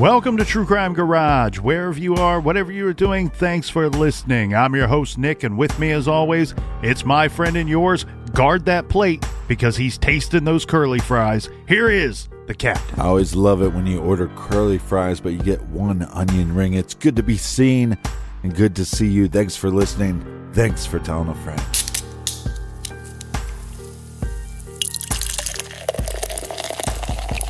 Welcome to True Crime Garage. Wherever you are, whatever you are doing, thanks for listening. I'm your host, Nick, and with me as always, it's my friend and yours. Guard that plate because he's tasting those curly fries. Here is the captain. I always love it when you order curly fries, but you get one onion ring. It's good to be seen and good to see you. Thanks for listening. Thanks for telling a friend.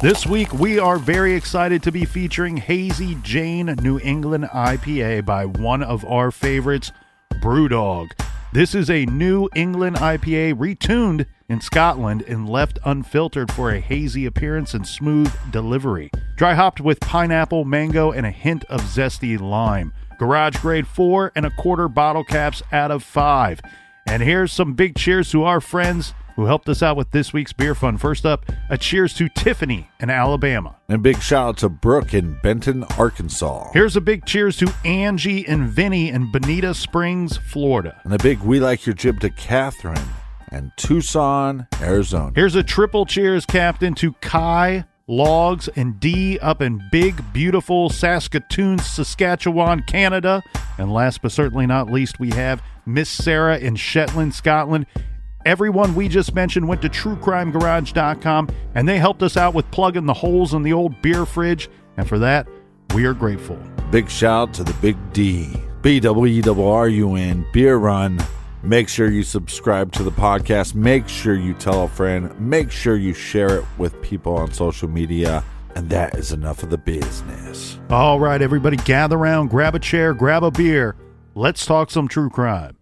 This week, we are very excited to be featuring Hazy Jane New England IPA by one of our favorites, BrewDog. This is a New England IPA retuned in Scotland and left unfiltered for a hazy appearance and smooth delivery. Dry hopped with pineapple, mango, and a hint of zesty lime. Garage grade 4.25 bottle caps out of 5. And here's some big cheers to our friends who helped us out with this week's beer fun. First up, a cheers to Tiffany in Alabama. And a big shout out to Brooke in Benton, Arkansas. Here's a big cheers to Angie and Vinny in Bonita Springs, Florida. And a big we like your jib to Catherine in Tucson, Arizona. Here's a triple cheers, Captain, to Kai, Logs, and Dee up in big, beautiful Saskatoon, Saskatchewan, Canada. And last but certainly not least, we have Miss Sarah in Shetland, Scotland. Everyone we just mentioned went to truecrimegarage.com, and they helped us out with plugging the holes in the old beer fridge, and for that, we are grateful. Big shout out to the Big D, BWERRUN, Beer Run. Make sure you subscribe to the podcast. Make sure you tell a friend. Make sure you share it with people on social media. And that is enough of the business. All right, everybody, gather around, grab a chair, grab a beer. Let's talk some true crime.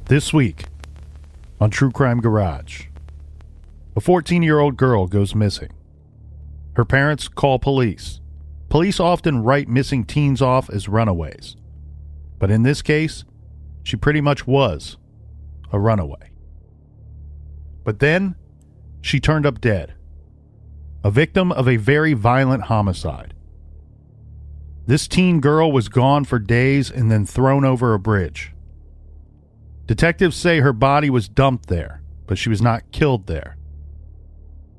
This week on True Crime Garage, a 14-year-old girl goes missing. Her parents call police. Police often write missing teens off as runaways. But in this case, she pretty much was a runaway. But then, she turned up dead, a victim of a very violent homicide. This teen girl was gone for days and then thrown over a bridge. Detectives say her body was dumped there, but she was not killed there.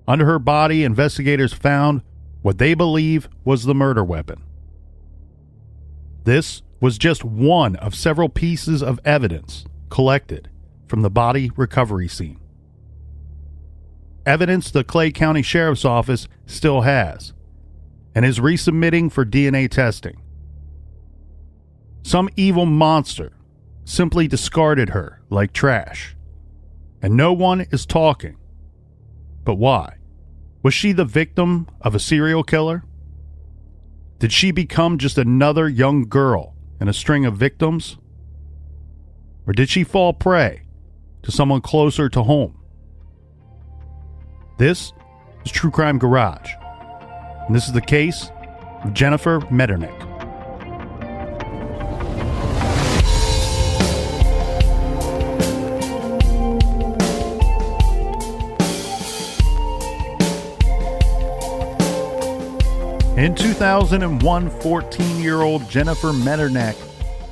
Under her body, investigators found what they believe was the murder weapon. This was just one of several pieces of evidence collected from the body recovery scene. Evidence the Clay County Sheriff's Office still has and is resubmitting for DNA testing. Some evil monster simply discarded her like trash. And no one is talking. But why? Was she the victim of a serial killer? Did she become just another young girl in a string of victims? Or did she fall prey to someone closer to home? This is True Crime Garage. And this is the case of Jennifer Medernach. In 2001, 14-year-old Jennifer Medernach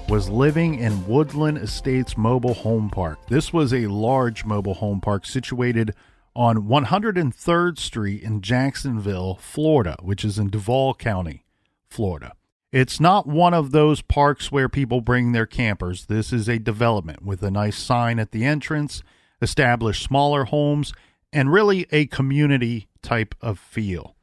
was living in Woodland Estates Mobile Home Park. This was a large mobile home park situated on 103rd Street in Jacksonville, Florida, which is in Duval County, Florida. It's not one of those parks where people bring their campers. This is a development with a nice sign at the entrance, established smaller homes, and really a community type of feel.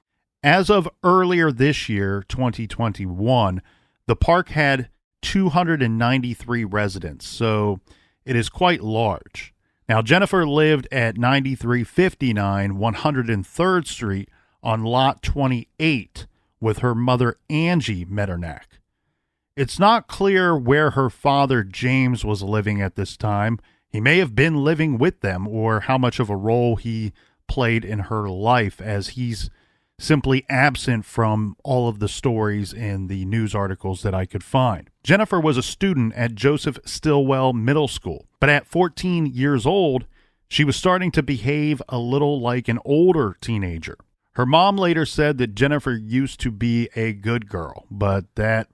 As of earlier this year, 2021, the park had 293 residents, so it is quite large. Now, Jennifer lived at 9359 103rd Street on Lot 28 with her mother, Angie Medernach. It's not clear where her father, James, was living at this time. He may have been living with them, or how much of a role he played in her life, as he's simply absent from all of the stories and the news articles that I could find. Jennifer was a student at Joseph Stilwell Middle School, but at 14 years old, she was starting to behave a little like an older teenager. Her mom later said that Jennifer used to be a good girl, but that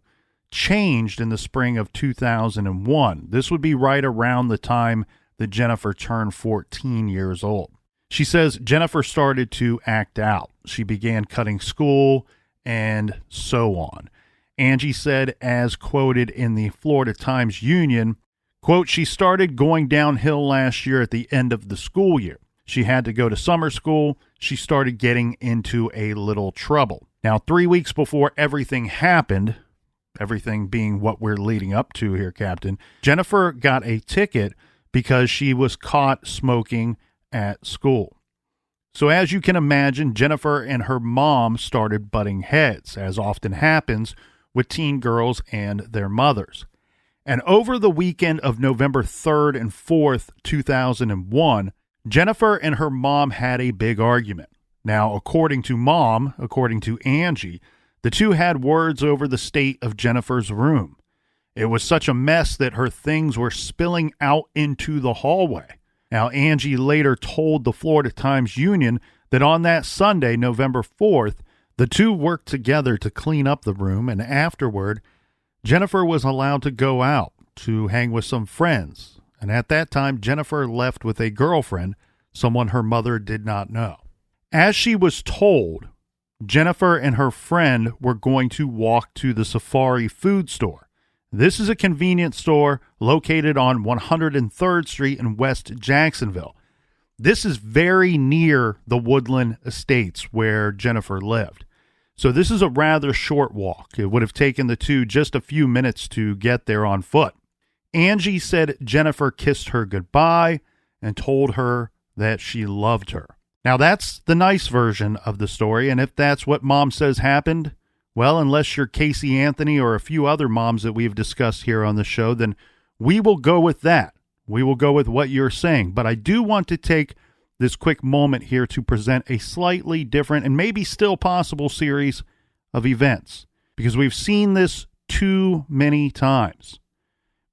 changed in the spring of 2001. This would be right around the time that Jennifer turned 14 years old. She says Jennifer started to act out. She began cutting school and so on. Angie said, as quoted in the Florida Times-Union, quote, she started going downhill last year at the end of the school year. She had to go to summer school. She started getting into a little trouble. Now, 3 weeks before everything happened, everything being what we're leading up to here, Captain, Jennifer got a ticket because she was caught smoking at school. So as you can imagine, Jennifer and her mom started butting heads, as often happens with teen girls and their mothers. And over the weekend of November 3rd and 4th, 2001, Jennifer and her mom had a big argument. Now, according to Angie, the two had words over the state of Jennifer's room. It was such a mess that her things were spilling out into the hallway. Now, Angie later told the Florida Times-Union that on that Sunday, November 4th, the two worked together to clean up the room, and afterward, Jennifer was allowed to go out to hang with some friends. And at that time, Jennifer left with a girlfriend, someone her mother did not know. As she was told, Jennifer and her friend were going to walk to the Safari food store. This is a convenience store located on 103rd Street in West Jacksonville. This is very near the Woodland Estates where Jennifer lived. So this is a rather short walk. It would have taken the two just a few minutes to get there on foot. Angie said Jennifer kissed her goodbye and told her that she loved her. Now that's the nice version of the story, and if that's what Mom says happened, well, unless you're Casey Anthony or a few other moms that we've discussed here on the show, then we will go with that. We will go with what you're saying. But I do want to take this quick moment here to present a slightly different and maybe still possible series of events, because we've seen this too many times.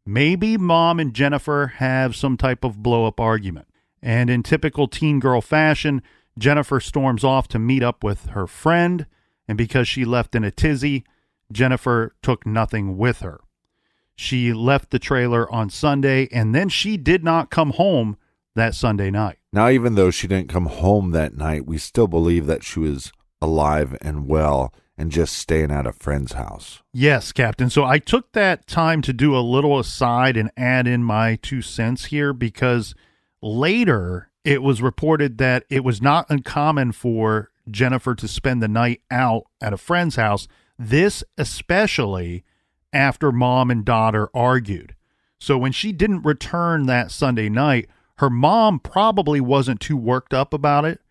Maybe Mom and Jennifer have some type of blow-up argument, and in typical teen girl fashion, Jennifer storms off to meet up with her friend, and because she left in a tizzy, Jennifer took nothing with her. She left the trailer on Sunday, and then she did not come home that Sunday night. Now, even though she didn't come home that night, we still believe that she was alive and well and just staying at a friend's house. Yes, Captain. So I took that time to do a little aside and add in my 2 cents here, because later it was reported that it was not uncommon for Jennifer to spend the night out at a friend's house, this especially after mom and daughter argued. So when she didn't return that Sunday night, her mom probably wasn't too worked up about it.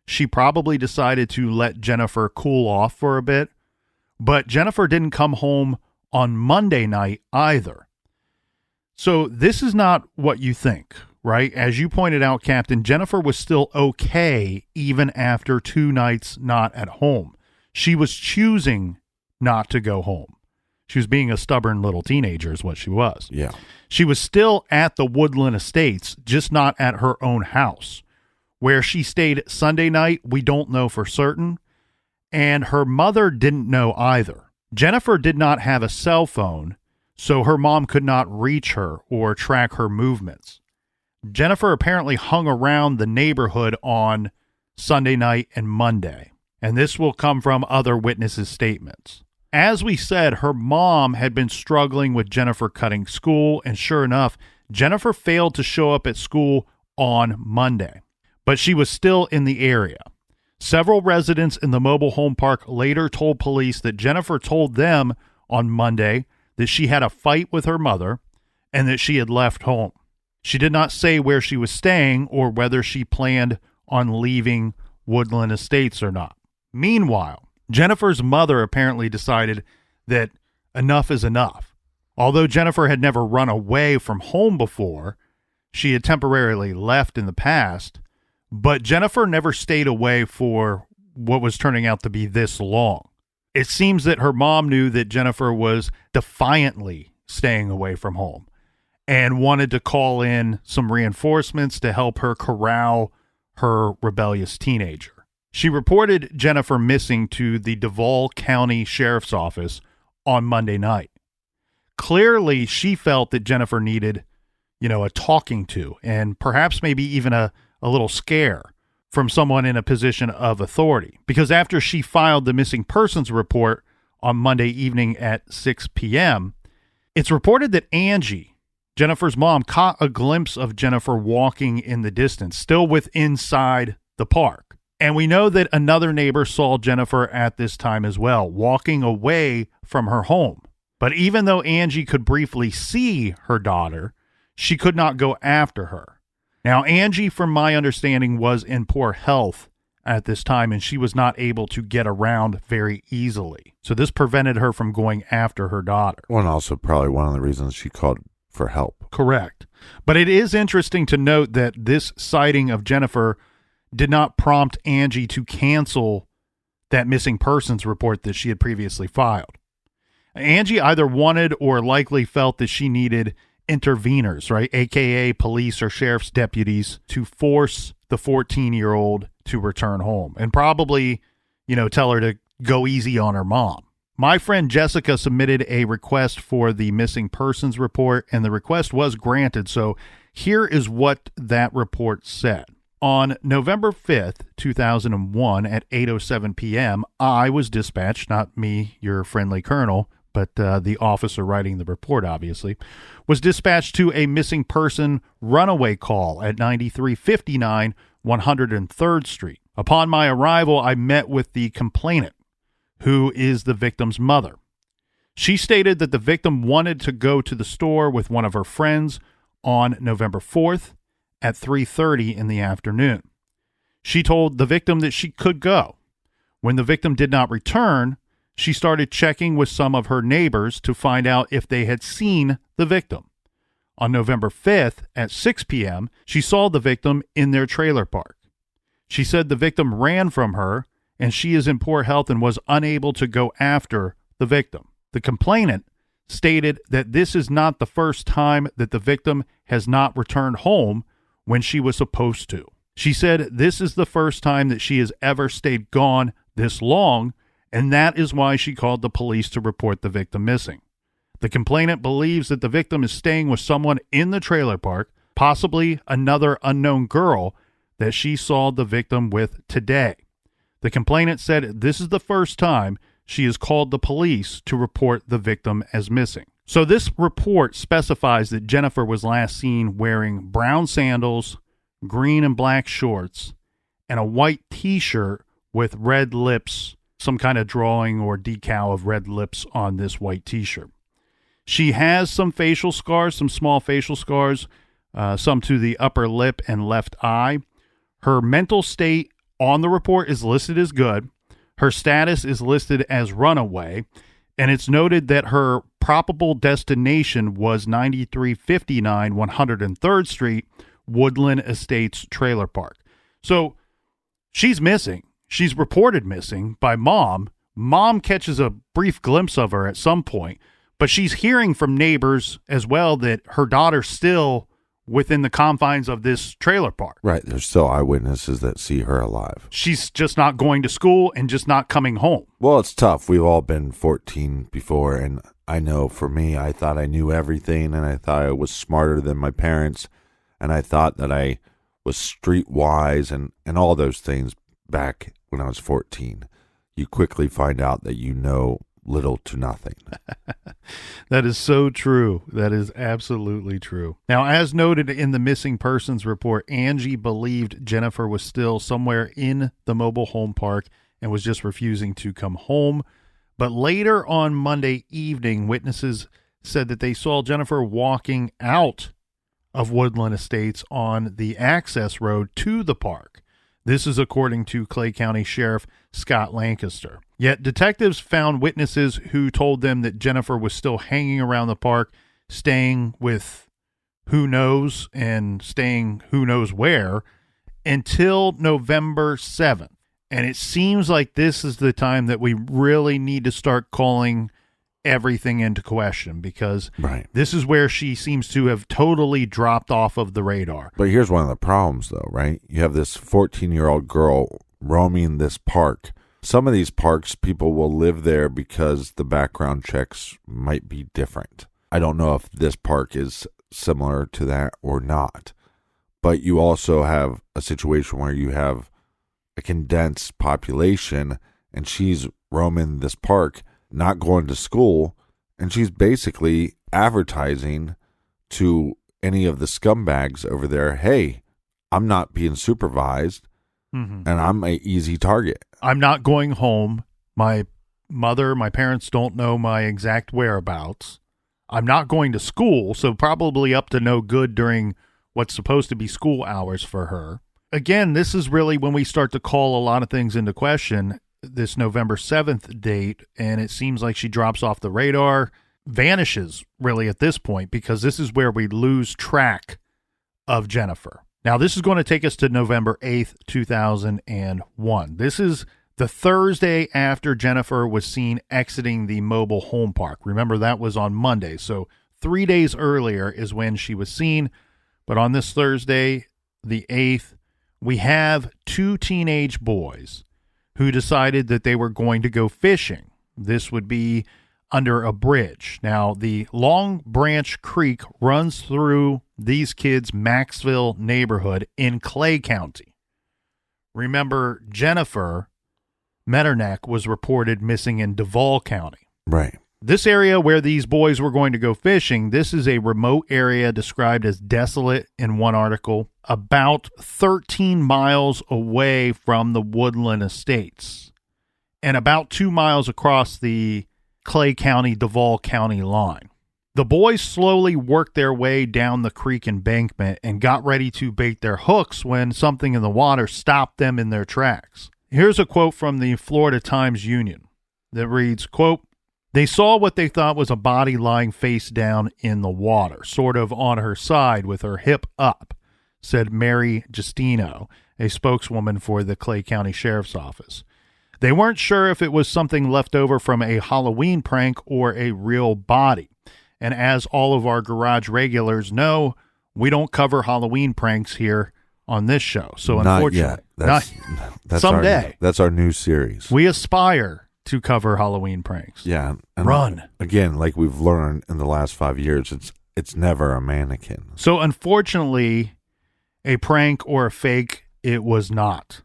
She probably decided to let Jennifer cool off for a bit. But Jennifer didn't come home on Monday night either. So this is not what you think, right? As you pointed out, Captain, Jennifer was still okay even after 2 nights not at home. She was choosing not to go home. She was being a stubborn little teenager is what she was. Yeah. She was still at the Woodland Estates, just not at her own house. Where she stayed Sunday night, we don't know for certain. And her mother didn't know either. Jennifer did not have a cell phone, so her mom could not reach her or track her movements. Jennifer apparently hung around the neighborhood on Sunday night and Monday, and this will come from other witnesses' statements. As we said, her mom had been struggling with Jennifer cutting school, and sure enough, Jennifer failed to show up at school on Monday, but she was still in the area. Several residents in the mobile home park later told police that Jennifer told them on Monday that she had a fight with her mother and that she had left home. She did not say where she was staying or whether she planned on leaving Woodland Estates or not. Meanwhile, Jennifer's mother apparently decided that enough is enough. Although Jennifer had never run away from home before, she had temporarily left in the past, but Jennifer never stayed away for what was turning out to be this long. It seems that her mom knew that Jennifer was defiantly staying away from home and wanted to call in some reinforcements to help her corral her rebellious teenager. She reported Jennifer missing to the Duval County Sheriff's Office on Monday night. Clearly, she felt that Jennifer needed, a talking to, and perhaps maybe even a little scare from someone in a position of authority. Because after she filed the missing persons report on Monday evening at 6 p.m., it's reported that Angie, Jennifer's mom, caught a glimpse of Jennifer walking in the distance, still inside the park. And we know that another neighbor saw Jennifer at this time as well, walking away from her home. But even though Angie could briefly see her daughter, she could not go after her. Now, Angie, from my understanding, was in poor health at this time, and she was not able to get around very easily. So this prevented her from going after her daughter. Well, and also probably one of the reasons she called for help. Correct. But it is interesting to note that this sighting of Jennifer did not prompt Angie to cancel that missing persons report that she had previously filed. Angie either wanted or likely felt that she needed interveners, right? AKA police or sheriff's deputies, to force the 14-year-old to return home and probably, tell her to go easy on her mom. My friend Jessica submitted a request for the missing persons report, and the request was granted. So here is what that report said. On November 5th, 2001 at 8:07 p.m., I was dispatched, not me, your friendly colonel, but the officer writing the report, obviously, was dispatched to a missing person runaway call at 9359 103rd Street. Upon my arrival, I met with the complainant, who is the victim's mother. She stated that the victim wanted to go to the store with one of her friends on November 4th at 3:30 in the afternoon. She told the victim that she could go. When the victim did not return, she started checking with some of her neighbors to find out if they had seen the victim. On November 5th at 6 p.m., she saw the victim in their trailer park. She said the victim ran from her, and she is in poor health and was unable to go after the victim. The complainant stated that this is not the first time that the victim has not returned home when she was supposed to. She said this is the first time that she has ever stayed gone this long, and that is why she called the police to report the victim missing. The complainant believes that the victim is staying with someone in the trailer park, possibly another unknown girl that she saw the victim with today. The complainant said this is the first time she has called the police to report the victim as missing. So this report specifies that Jennifer was last seen wearing brown sandals, green and black shorts, and a white t-shirt with red lips, some kind of drawing or decal of red lips on this white t-shirt. She has some facial scars, some small facial scars, some to the upper lip and left eye. Her mental state on the report is listed as good. Her status is listed as runaway, and it's noted that her probable destination was 9359 103rd Street, Woodland Estates Trailer Park. So she's missing. She's reported missing by mom. Mom catches a brief glimpse of her at some point, but she's hearing from neighbors as well that her daughter's still within the confines of this trailer park. Right. There's still eyewitnesses that see her alive. She's just not going to school and just not coming home. Well, it's tough. We've all been 14 before, and I know for me, I thought I knew everything, and I thought I was smarter than my parents, and I thought that I was streetwise and all those things back when I was 14. You quickly find out that you know little to nothing. That is so true. That is absolutely true. Now, as noted in the missing persons report, Angie believed Jennifer was still somewhere in the mobile home park and was just refusing to come home. But later on Monday evening, witnesses said that they saw Jennifer walking out of Woodland Estates on the access road to the park. This is according to Clay County Sheriff Scott Lancaster. Yet detectives found witnesses who told them that Jennifer was still hanging around the park, staying with who knows and staying who knows where until November 7th. And it seems like this is the time that we really need to start calling everything into question, because this is where she seems to have totally dropped off of the radar. But here's one of the problems, though, right? You have this 14-year-old girl roaming this park. Some of these parks, people will live there because the background checks might be different. I don't know if this park is similar to that or not. But you also have a situation where you have a condensed population, and she's roaming this park, not going to school, and she's basically advertising to any of the scumbags over there, hey, I'm not being supervised, and I'm an easy target. I'm not going home. My parents don't know my exact whereabouts. I'm not going to school, so probably up to no good during what's supposed to be school hours for her. Again, this is really when we start to call a lot of things into question, this November 7th date, and it seems like she drops off the radar, vanishes really at this point, because this is where we lose track of Jennifer. Now, this is going to take us to November 8th, 2001. This is the Thursday after Jennifer was seen exiting the mobile home park. Remember, that was on Monday, so 3 days earlier is when she was seen. But on this Thursday, the 8th, we have two teenage boys who decided that they were going to go fishing. This would be under a bridge. Now, the Long Branch Creek runs through these kids' Maxville neighborhood in Clay County. Remember, Jennifer Medernach was reported missing in Duval County. Right. This area where these boys were going to go fishing, this is a remote area described as desolate in one article, about 13 miles away from the Woodland Estates and about 2 miles across the Clay County, Duval County line. The boys slowly worked their way down the creek embankment and got ready to bait their hooks when something in the water stopped them in their tracks. Here's a quote from the Florida Times-Union that reads, quote, "They saw what they thought was a body lying face down in the water, sort of on her side with her hip up," said Mary Justino, a spokeswoman for the Clay County Sheriff's Office. They weren't sure if it was something left over from a Halloween prank or a real body. And as all of our garage regulars know, we don't cover Halloween pranks here on this show. So unfortunately, that's someday. That's our new series. We aspire to cover Halloween pranks. Yeah. And Run. Again, like we've learned in the last 5 years, it's never a mannequin. So unfortunately, a prank or a fake, it was not.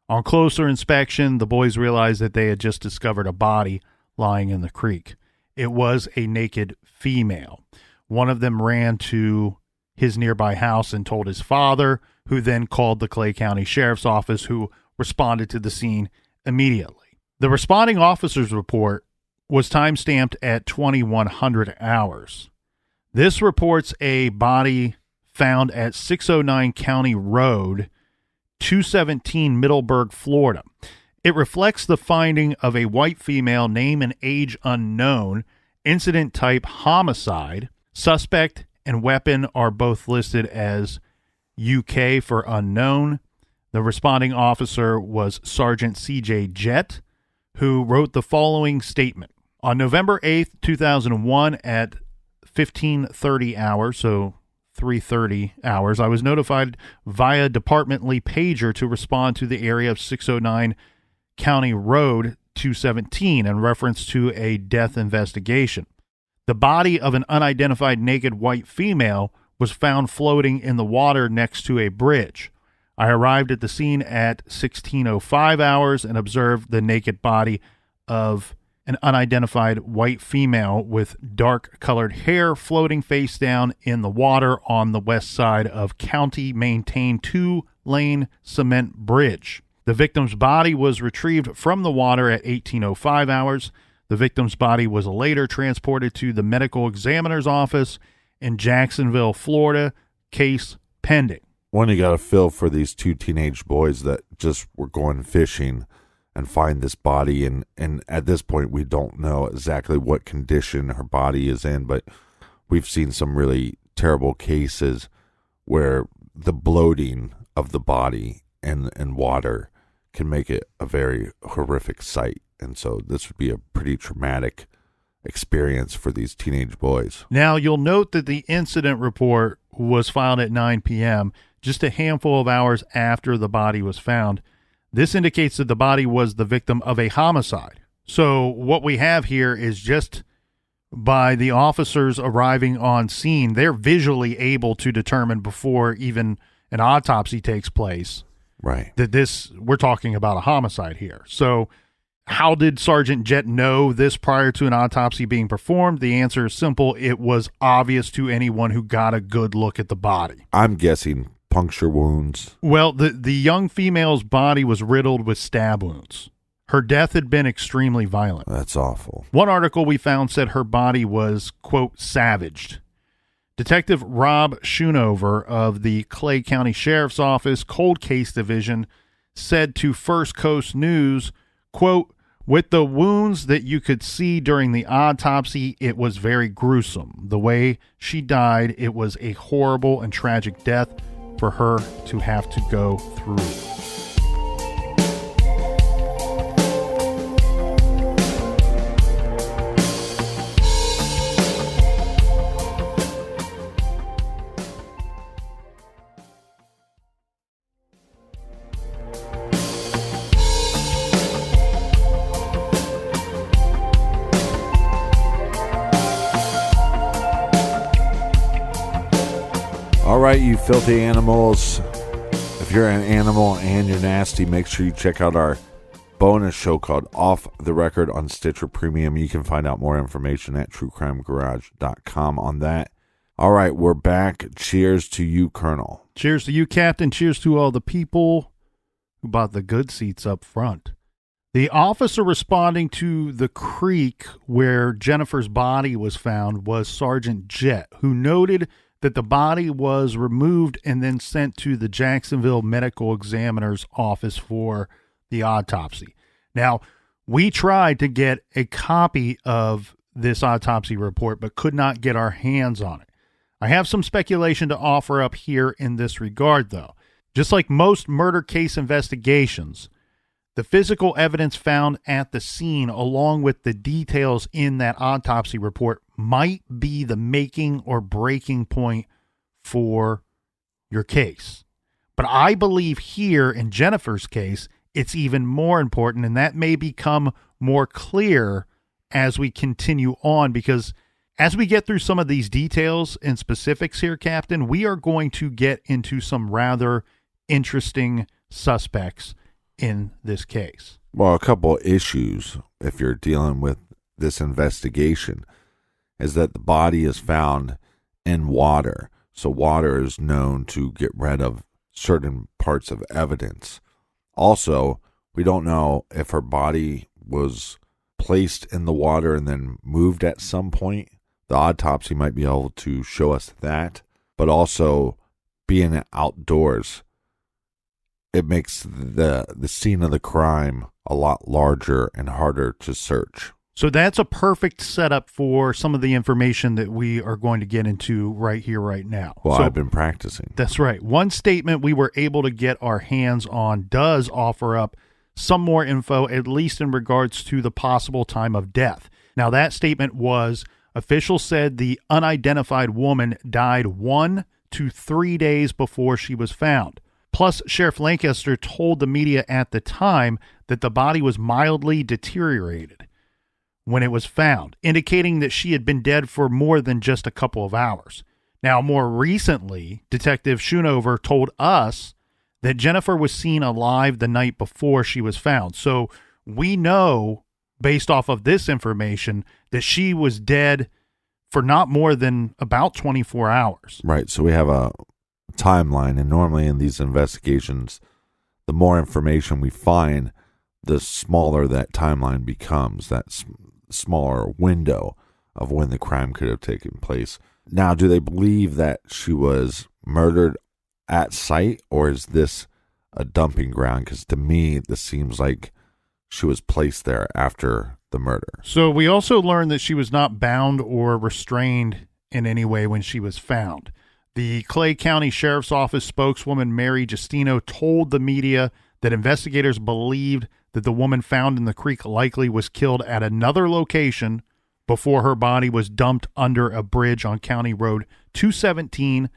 On closer inspection, the boys realized that they had just discovered a body lying in the creek. It was a naked female. One of them ran to his nearby house and told his father, who then called the Clay County Sheriff's Office, who responded to the scene immediately. The responding officer's report was time-stamped at 2100 hours. This reports a body found at 609 County Road, 217 Middleburg, Florida. It reflects the finding of a white female, name and age unknown, incident type homicide. Suspect and weapon are both listed as UK for unknown. The responding officer was Sergeant C.J. Jett, who wrote the following statement. On November 8th, 2001 at 15:30 hours, so 3:30 hours, I was notified via Department Lee pager to respond to the area of 609 County Road 217 in reference to a death investigation. The body of an unidentified naked white female was found floating in the water next to a bridge. I arrived at the scene at 16:05 hours and observed the naked body of an unidentified white female with dark-colored hair floating face down in the water on the west side of county-maintained 2-lane cement bridge. The victim's body was retrieved from the water at 18:05 hours. The victim's body was later transported to the medical examiner's office in Jacksonville, Florida, case pending. One, you got to feel for these two teenage boys that just were going fishing and find this body. And at this point, we don't know exactly what condition her body is in, but we've seen some really terrible cases where the bloating of the body and water can make it a very horrific sight. And so this would be a pretty traumatic experience for these teenage boys. Now, you'll note that the incident report was filed at 9 p.m., just a handful of hours after the body was found. This indicates that the body was the victim of a homicide. So what we have here is just by the officers arriving on scene, they're visually able to determine before even an autopsy takes place, right, that we're talking about a homicide here. So how did Sergeant Jett know this prior to an autopsy being performed? The answer is simple. It was obvious to anyone who got a good look at the body. I'm guessing puncture wounds. Well, the young female's body was riddled with stab wounds. Her death had been extremely violent. That's awful. One article we found said her body was, quote, savaged. Detective Rob Schoonover of the Clay County Sheriff's Office Cold Case Division said to First Coast News, quote, with the wounds that you could see during the autopsy, it was very gruesome. The way she died, it was a horrible and tragic death for her to have to go through. All right, you filthy animals. If you're an animal and you're nasty, make sure you check out our bonus show called Off the Record on Stitcher Premium. You can find out more information at truecrimegarage.com on that. All right, we're back. Cheers to you, Colonel. Cheers to you, Captain. Cheers to all the people who bought the good seats up front. The officer responding to the creek where Jennifer's body was found was Sergeant Jett, who noted that the body was removed and then sent to the Jacksonville Medical Examiner's office for the autopsy. Now, we tried to get a copy of this autopsy report, but could not get our hands on it. I have some speculation to offer up here in this regard, though. Just like most murder case investigations, the physical evidence found at the scene, along with the details in that autopsy report, might be the making or breaking point for your case. But I believe here in Jennifer's case, it's even more important, and that may become more clear as we continue on, because as we get through some of these details and specifics here, Captain, we are going to get into some rather interesting suspects in this case. Well, a couple issues if you're dealing with this investigation is that the body is found in water. So water is known to get rid of certain parts of evidence. Also, we don't know if her body was placed in the water and then moved at some point. The autopsy might be able to show us that. But also, being outdoors, it makes the scene of the crime a lot larger and harder to search. So that's a perfect setup for some of the information that we are going to get into right here, right now. Well, so, I've been practicing. That's right. One statement we were able to get our hands on does offer up some more info, at least in regards to the possible time of death. Now, that statement was, officials said the unidentified woman died 1 to 3 days before she was found. Plus, Sheriff Lancaster told the media at the time that the body was mildly deteriorated when it was found, indicating that she had been dead for more than just a couple of hours. Now, more recently, Detective Schoonover told us that Jennifer was seen alive the night before she was found. So we know, based off of this information, that she was dead for not more than about 24 hours. Right, so we have a timeline, and normally in these investigations, the more information we find, the smaller that timeline becomes, that smaller window of when the crime could have taken place. Now, do they believe that she was murdered at site, or is this a dumping ground? Because to me, this seems like she was placed there after the murder. So we also learned that she was not bound or restrained in any way when she was found. The Clay County Sheriff's Office spokeswoman Mary Justino told the media that investigators believed that the woman found in the creek likely was killed at another location before her body was dumped under a bridge on County Road 217.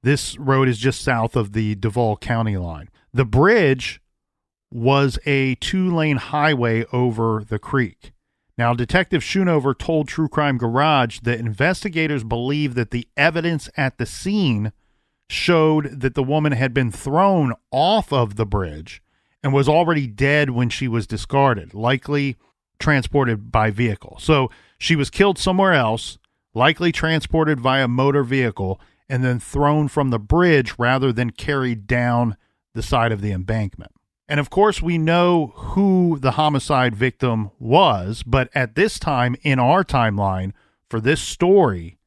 This road is just south of the Duval County line. The bridge was a 2-lane highway over the creek. Now, Detective Schoonover told True Crime Garage that investigators believe that the evidence at the scene showed that the woman had been thrown off of the bridge and was already dead when she was discarded, likely transported by vehicle. So she was killed somewhere else, likely transported via motor vehicle, and then thrown from the bridge rather than carried down the side of the embankment. And of course, we know who the homicide victim was, but at this time in our timeline for this story,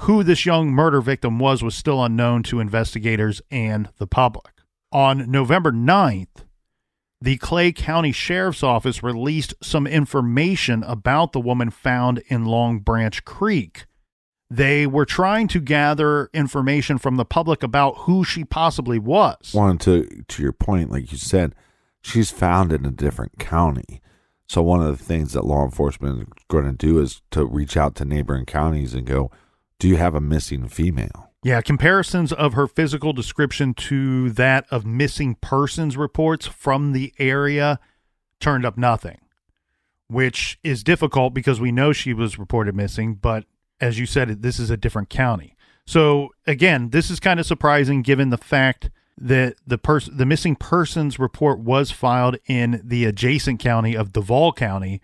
who this young murder victim was still unknown to investigators and the public. On November 9th, the Clay County Sheriff's Office released some information about the woman found in Long Branch Creek. They were trying to gather information from the public about who she possibly was. To your point, like you said, she's found in a different county. So one of the things that law enforcement is going to do is to reach out to neighboring counties and go, do you have a missing female? Yeah, comparisons of her physical description to that of missing persons reports from the area turned up nothing, which is difficult because we know she was reported missing, but as you said, this is a different county. So again, this is kind of surprising given the fact that the missing persons report was filed in the adjacent county of Duval County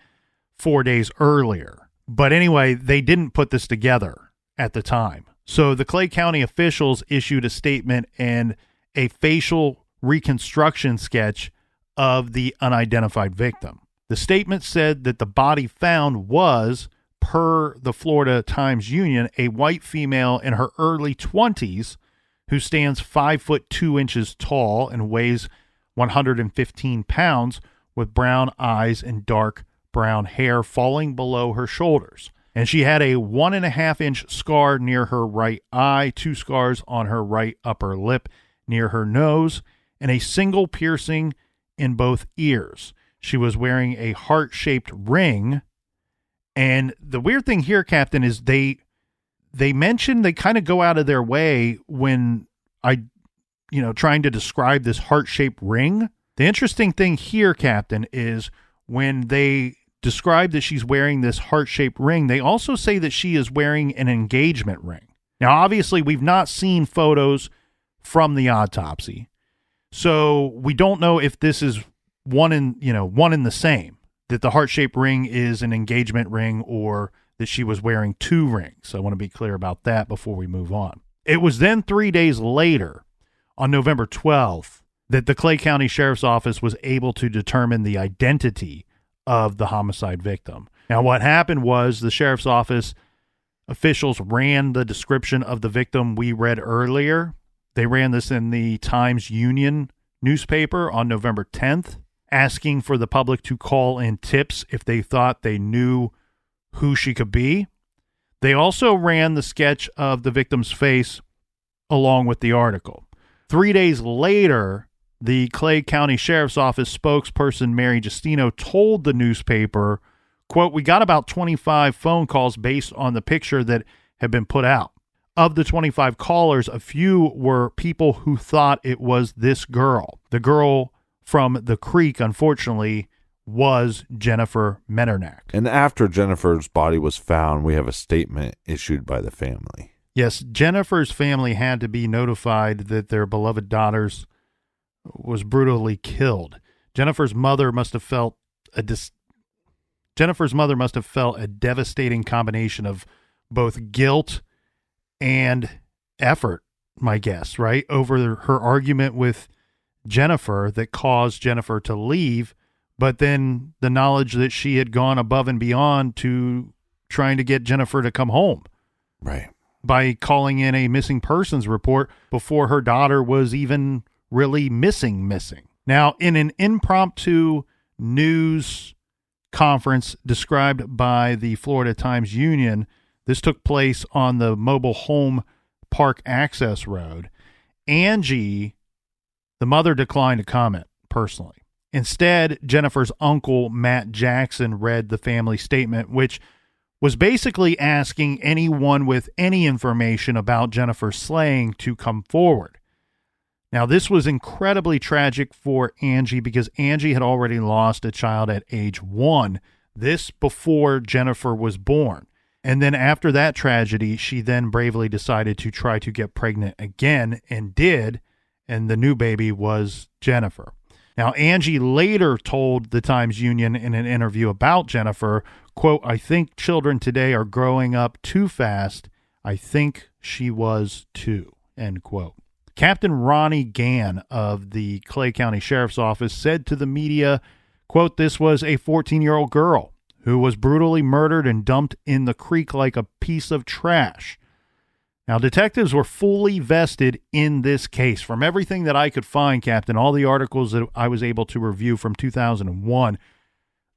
4 days earlier. But anyway, they didn't put this together at the time. So the Clay County officials issued a statement and a facial reconstruction sketch of the unidentified victim. The statement said that the body found was, per the Florida Times-Union, a white female in her early 20s who stands 5'2" tall and weighs 115 pounds with brown eyes and dark brown hair falling below her shoulders. And she had a 1.5-inch scar near her right eye, 2 scars on her right upper lip near her nose, and a single piercing in both ears. She was wearing a heart-shaped ring. And the weird thing here, Captain, is they mention, they kind of go out of their way when trying to describe this heart-shaped ring. The interesting thing here, Captain, is when they describe that she's wearing this heart-shaped ring, they also say that she is wearing an engagement ring. Now, obviously, we've not seen photos from the autopsy, so we don't know if this is one in the same, that the heart-shaped ring is an engagement ring or that she was wearing 2 rings. I want to be clear about that before we move on. It was then 3 days later, on November 12th, that the Clay County Sheriff's Office was able to determine the identity of the homicide victim. Now, what happened was the Sheriff's Office officials ran the description of the victim we read earlier. They ran this in the Times-Union newspaper on November 10th, asking for the public to call in tips if they thought they knew who she could be. They also ran the sketch of the victim's face along with the article. 3 days later, the Clay County Sheriff's Office spokesperson Mary Justino told the newspaper, quote, "We got about 25 phone calls based on the picture that had been put out. Of the 25 callers, a few were people who thought it was this girl. The girl from the creek, unfortunately, was Jennifer Medernach." And after Jennifer's body was found, we have a statement issued by the family. Yes, Jennifer's family had to be notified that their beloved daughter's was brutally killed. Jennifer's mother must have felt a devastating combination of both guilt and effort, my guess, right? Over her argument with Jennifer that caused Jennifer to leave, but then the knowledge that she had gone above and beyond to trying to get Jennifer to come home. Right. By calling in a missing persons report before her daughter was even really missing. Now, in an impromptu news conference described by the Florida Times-Union. This took place on the mobile home park access road. Angie, the mother, declined to comment personally. Instead, Jennifer's uncle, Matt Jackson, read the family statement, which was basically asking anyone with any information about Jennifer's slaying to come forward. Now, this was incredibly tragic for Angie because Angie had already lost a child at age 1, this before Jennifer was born. And then after that tragedy, she then bravely decided to try to get pregnant again and did, and the new baby was Jennifer. Now, Angie later told the Times-Union in an interview about Jennifer, quote, "I think children today are growing up too fast. I think she was too," end quote. Captain Ronnie Gann of the Clay County Sheriff's Office said to the media, quote, "This was a 14-year-old girl who was brutally murdered and dumped in the creek like a piece of trash." Now, detectives were fully vested in this case. From everything that I could find, Captain, all the articles that I was able to review from 2001,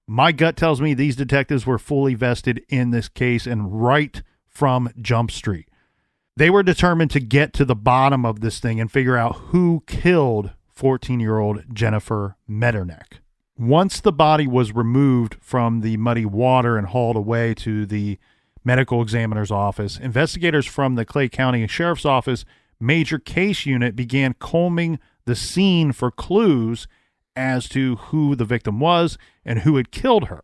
my gut tells me these detectives were fully vested in this case and right from Jump Street. They were determined to get to the bottom of this thing and figure out who killed 14-year-old Jennifer Medernach. Once the body was removed from the muddy water and hauled away to the medical examiner's office, investigators from the Clay County Sheriff's Office Major Case Unit began combing the scene for clues as to who the victim was and who had killed her.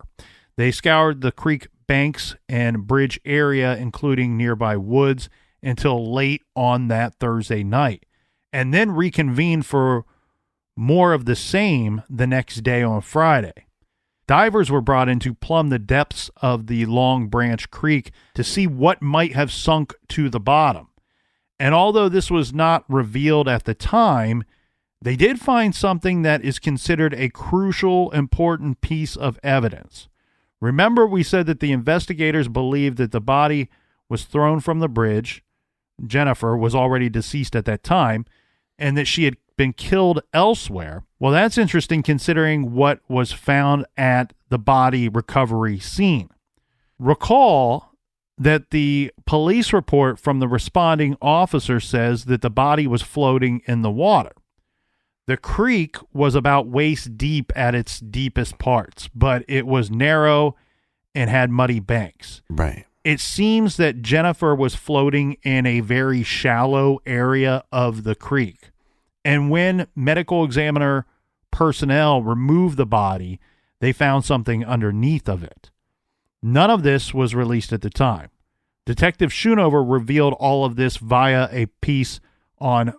They scoured the creek banks and bridge area, including nearby woods, until late on that Thursday night, and then reconvened for more of the same the next day on Friday. Divers were brought in to plumb the depths of the Long Branch Creek to see what might have sunk to the bottom. And although this was not revealed at the time, they did find something that is considered a crucial, important piece of evidence. Remember, we said that the investigators believed that the body was thrown from the bridge. Jennifer was already deceased at that time, and that she had been killed elsewhere. Well, that's interesting considering what was found at the body recovery scene. Recall that the police report from the responding officer says that the body was floating in the water. The creek was about waist deep at its deepest parts, but it was narrow and had muddy banks. Right. It seems that Jennifer was floating in a very shallow area of the creek. And when medical examiner personnel removed the body, they found something underneath of it. None of this was released at the time. Detective Schoonover revealed all of this via a piece on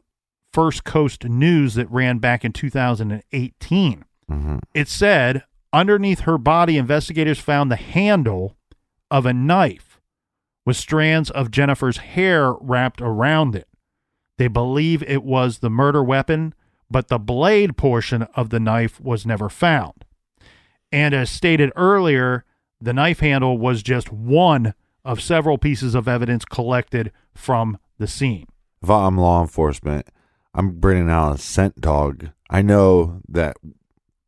First Coast News that ran back in 2018. Mm-hmm. It said, underneath her body, investigators found the handle of a knife with strands of Jennifer's hair wrapped around it. They believe it was the murder weapon, but the blade portion of the knife was never found. And as stated earlier, the knife handle was just one of several pieces of evidence collected from the scene. If I'm law enforcement, I'm bringing out a scent dog. I know that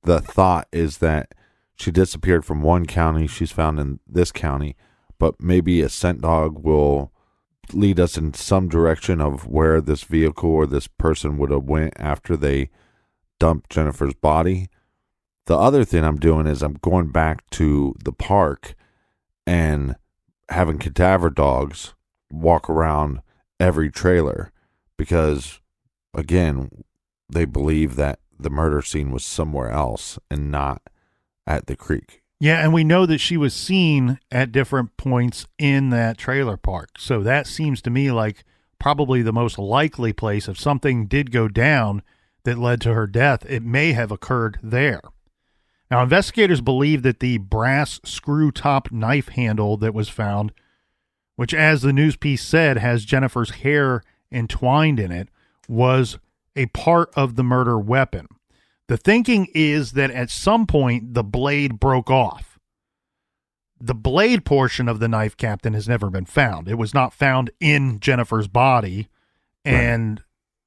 the thought is that she disappeared from one county, she's found in this county, but maybe a scent dog will lead us in some direction of where this vehicle or this person would have went after they dumped Jennifer's body. The other thing I'm doing is I'm going back to the park and having cadaver dogs walk around every trailer because, again, they believe that the murder scene was somewhere else and not at the creek. Yeah, and we know that she was seen at different points in that trailer park. So that seems to me like probably the most likely place. If something did go down that led to her death, it may have occurred there. Now, investigators believe that the brass screw-top knife handle that was found, which, as the news piece said, has Jennifer's hair entwined in it, was a part of the murder weapon. The thinking is that at some point the blade broke off. The blade portion of the knife, Captain, has never been found. It was not found in Jennifer's body, and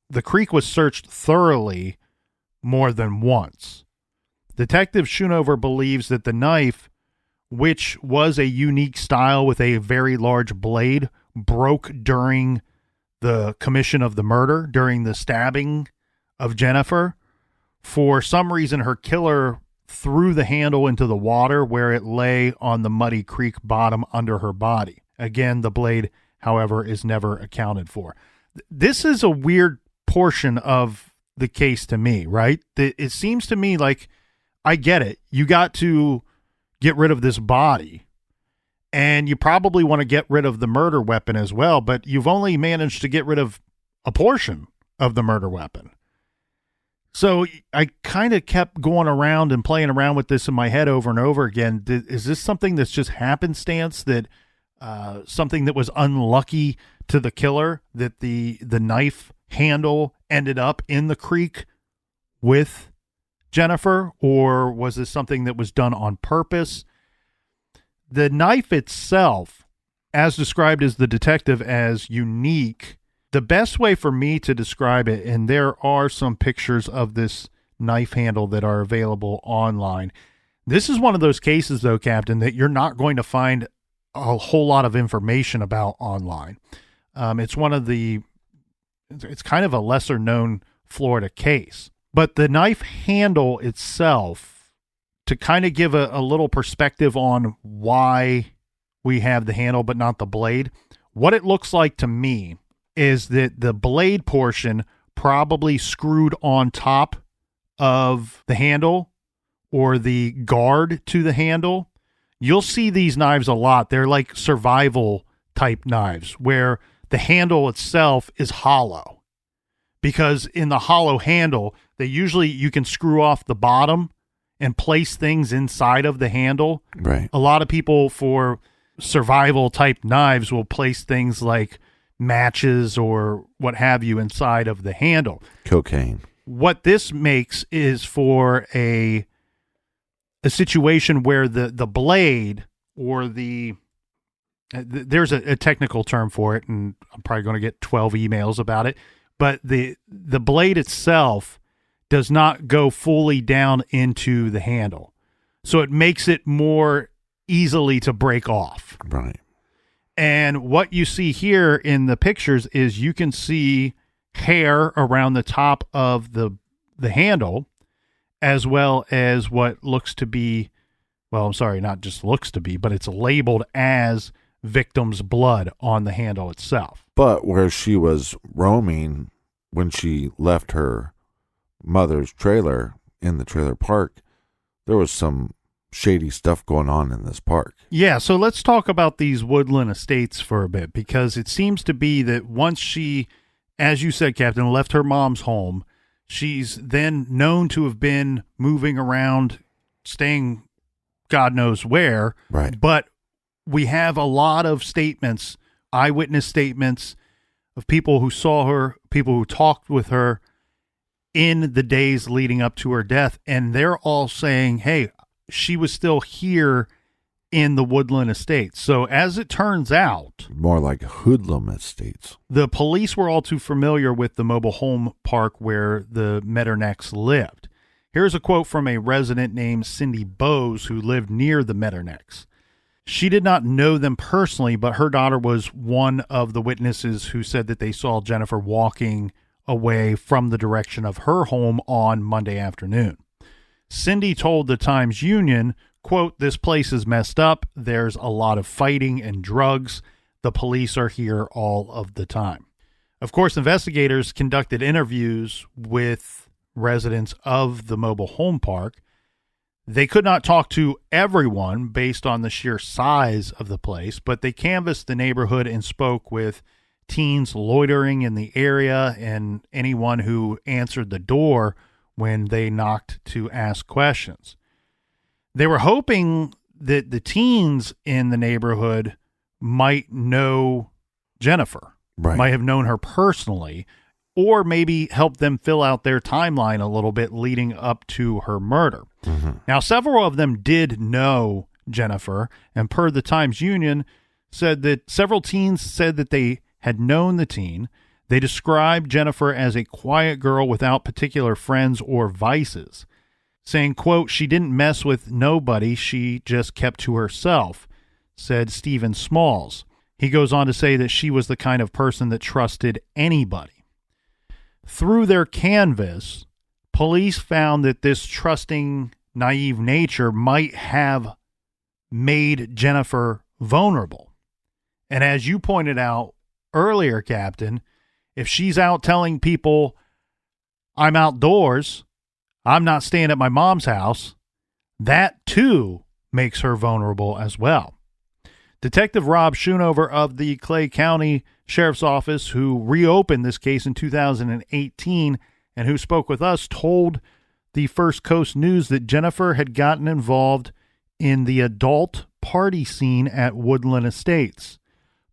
the creek was searched thoroughly more than once. Detective Schoonover believes that the knife, which was a unique style with a very large blade, broke during the commission of the murder, during the stabbing of Jennifer. For some reason, her killer threw the handle into the water where it lay on the muddy creek bottom under her body. Again, the blade, however, is never accounted for. This is a weird portion of the case to me, right? It seems to me like, I get it. You got to get rid of this body, and you probably want to get rid of the murder weapon as well, but you've only managed to get rid of a portion of the murder weapon. So I kind of kept going around and playing around with this in my head over and over again. Is this something that's just happenstance, that something that was unlucky to the killer, that the knife handle ended up in the creek with Jennifer, or was this something that was done on purpose? The knife itself, as described as the detective as unique, the best way for me to describe it, and there are some pictures of this knife handle that are available online. This is one of those cases, though, Captain, that you're not going to find a whole lot of information about online. It's kind of a lesser known Florida case. But the knife handle itself, to kind of give a little perspective on why we have the handle but not the blade, what it looks like to me is that the blade portion probably screwed on top of the handle or the guard to the handle. You'll see these knives a lot. They're like survival type knives where the handle itself is hollow, because in the hollow handle, you can screw off the bottom and place things inside of the handle. Right. A lot of people for survival type knives will place things like matches or what have you inside of the handle. Cocaine. What this makes is for a situation where the blade or there's a technical term for it, and I'm probably going to get 12 emails about it, but the blade itself does not go fully down into the handle. So it makes it more easily to break off. Right. And what you see here in the pictures is you can see hair around the top of the handle, as well as what looks to be, well, I'm sorry, not just looks to be, but it's labeled as victim's blood on the handle itself. But where she was roaming when she left her mother's trailer in the trailer park, there was some shady stuff going on in this park. Yeah, so let's talk about these woodland estates for a bit, because it seems to be that once she, as you said, Captain, left her mom's home, she's then known to have been moving around, staying God knows where. Right. But we have a lot of statements, eyewitness statements of people who saw her, people who talked with her in the days leading up to her death, and they're all saying, hey, she was still here in the woodland estates. So as it turns out, more like hoodlum estates. The police were all too familiar with the mobile home park where the Medernachs lived. Here's a quote from a resident named Cindy Bowes who lived near the Medernachs. She did not know them personally, but her daughter was one of the witnesses who said that they saw Jennifer walking away from the direction of her home on Monday afternoon. Cindy told the Times-Union, quote, "This place is messed up. There's a lot of fighting and drugs. The police are here all of the time." Of course, investigators conducted interviews with residents of the mobile home park. They could not talk to everyone based on the sheer size of the place, but they canvassed the neighborhood and spoke with teens loitering in the area and anyone who answered the door when they knocked to ask questions. They were hoping that the teens in the neighborhood might know Jennifer, Right. might have known her personally, or maybe help them fill out their timeline a little bit leading up to her murder. Mm-hmm. Now, several of them did know Jennifer, and per the Times-Union, said that several teens said that they had known the teen. They described Jennifer as a quiet girl without particular friends or vices. saying, quote, "She didn't mess with nobody. She just kept to herself," said Stephen Smalls. He goes on to say that she was the kind of person that trusted anybody. Through their canvass, police found that this trusting, naive nature might have made Jennifer vulnerable. And as you pointed out earlier, Captain, if she's out telling people, "I'm outdoors, I'm not staying at my mom's house," that too makes her vulnerable as well. Detective Rob Schoonover of the Clay County Sheriff's Office, who reopened this case in 2018 and who spoke with us, told the First Coast News that Jennifer had gotten involved in the adult party scene at Woodland Estates.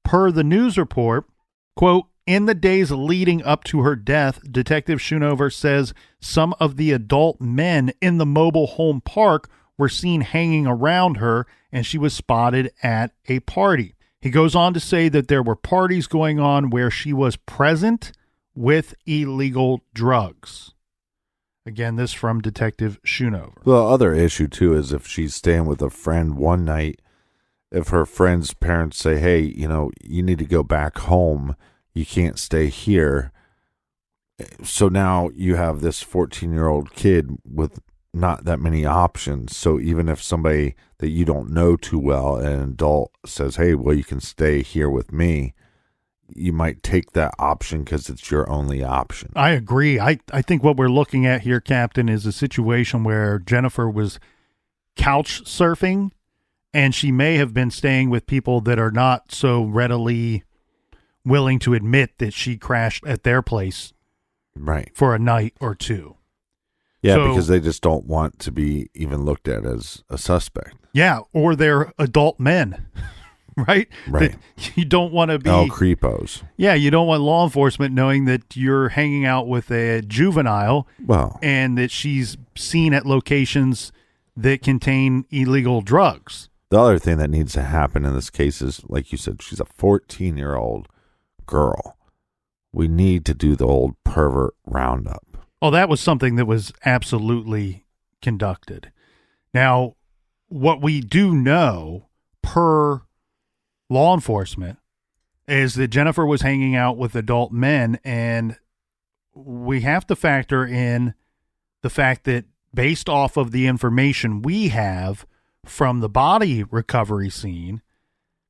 Per the news report, quote, "In the days leading up to her death," Detective Schoonover says, "some of the adult men in the mobile home park were seen hanging around her, and she was spotted at a party." He goes on to say that there were parties going on where she was present with illegal drugs. Again, this from Detective Schoonover. The other issue, too, is if she's staying with a friend one night, if her friend's parents say, "Hey, you need to go back home, you can't stay here." So now you have this 14-year-old kid with not that many options. So even if somebody that you don't know too well, an adult, says, "Hey, well, you can stay here with me," you might take that option because it's your only option. I agree. I think what we're looking at here, Captain, is a situation where Jennifer was couch surfing, and she may have been staying with people that are not so readily willing to admit that she crashed at their place, right, for a night or two. Yeah, So, because they just don't want to be even looked at as a suspect. Yeah, or they're adult men, right? Right. That you don't want to be... All creepos. Yeah, you don't want law enforcement knowing that you're hanging out with a juvenile, well, and that she's seen at locations that contain illegal drugs. The other thing that needs to happen in this case is, like you said, she's a 14-year-old girl. We need to do the old pervert roundup. Oh, that was something that was absolutely conducted. Now, what we do know per law enforcement is that Jennifer was hanging out with adult men, and we have to factor in the fact that based off of the information we have from the body recovery scene,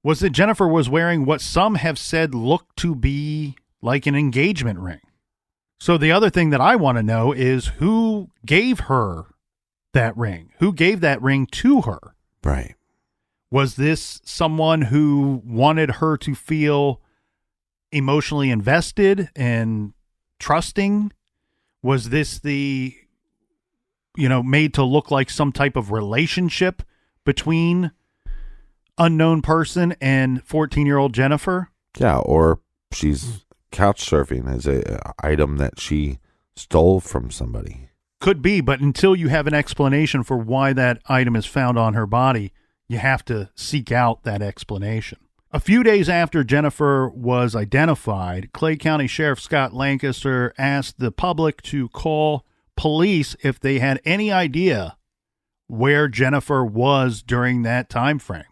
was that Jennifer was wearing what some have said looked to be like an engagement ring. So the other thing that I want to know is who gave her that ring? Who gave that ring to her? Right. Was this someone who wanted her to feel emotionally invested and trusting? Was this the, made to look like some type of relationship between unknown person and 14-year-old Jennifer? Yeah, or she's couch surfing as a item that she stole from somebody. Could be, but until you have an explanation for why that item is found on her body, you have to seek out that explanation. A few days after Jennifer was identified, Clay County Sheriff Scott Lancaster asked the public to call police if they had any idea where Jennifer was during that time frame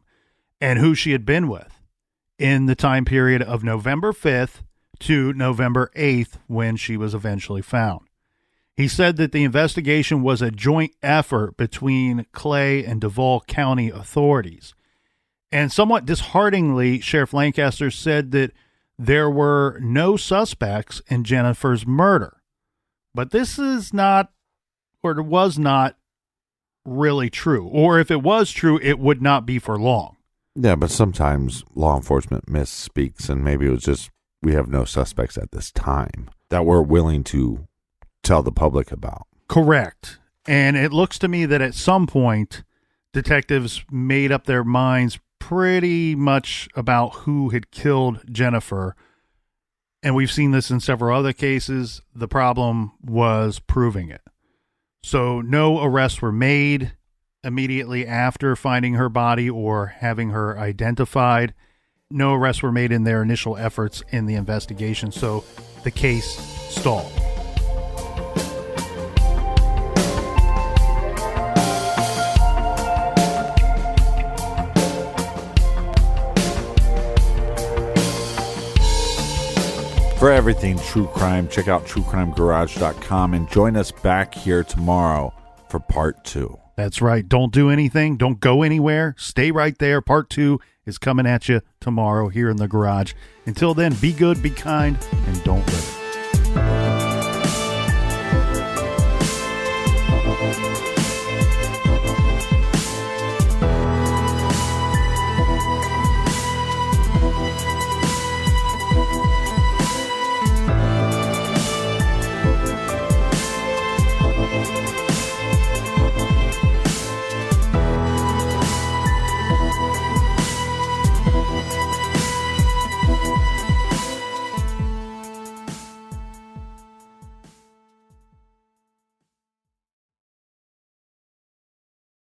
and who she had been with in the time period of November 5th to November 8th when she was eventually found. He said that the investigation was a joint effort between Clay and Duval County authorities. And somewhat dishearteningly, Sheriff Lancaster said that there were no suspects in Jennifer's murder. But this is not, or was not, really true. Or if it was true, it would not be for long. Yeah, but sometimes law enforcement misspeaks, and maybe it was just, we have no suspects at this time that we're willing to tell the public about. Correct. And it looks to me that at some point, detectives made up their minds pretty much about who had killed Jennifer. And we've seen this in several other cases. The problem was proving it. So no arrests were made immediately after finding her body or having her identified. No arrests were made in their initial efforts in the investigation, so the case stalled. For everything true crime, check out truecrimegarage.com and join us back here tomorrow for part 2. That's right. Don't do anything. Don't go anywhere. Stay right there. Part 2 is coming at you tomorrow here in the garage. Until then, be good, be kind, and don't